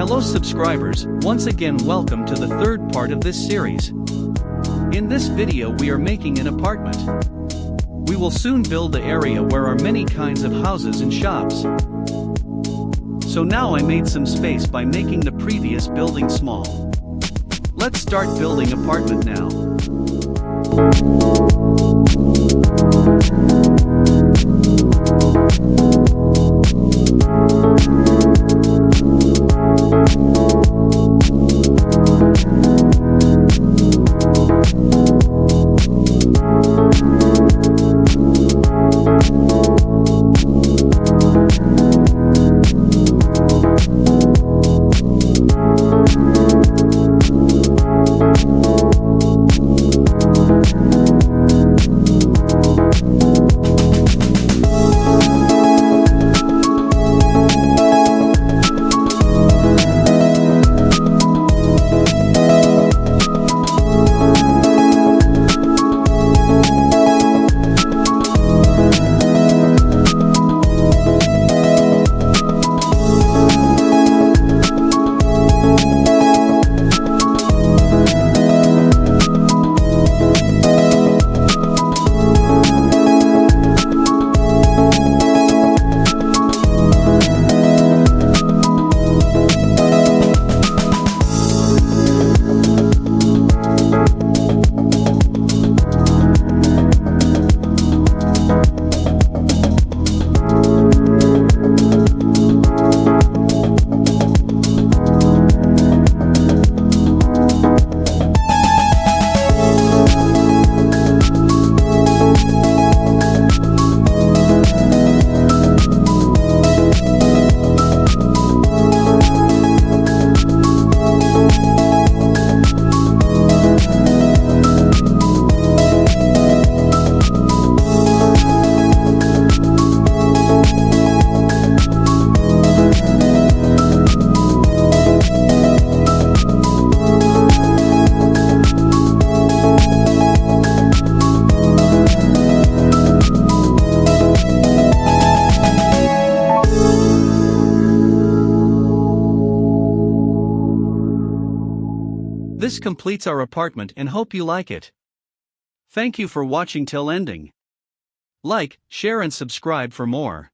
Hello subscribers, once again welcome to the third part of this series. In this video we are making an apartment. We will soon build the area where are many kinds of houses and shops. So now I made some space by making the previous building small. Let's start building apartment now. This completes our apartment and hope you like it. Thank you for watching till ending. Like, share and subscribe for more.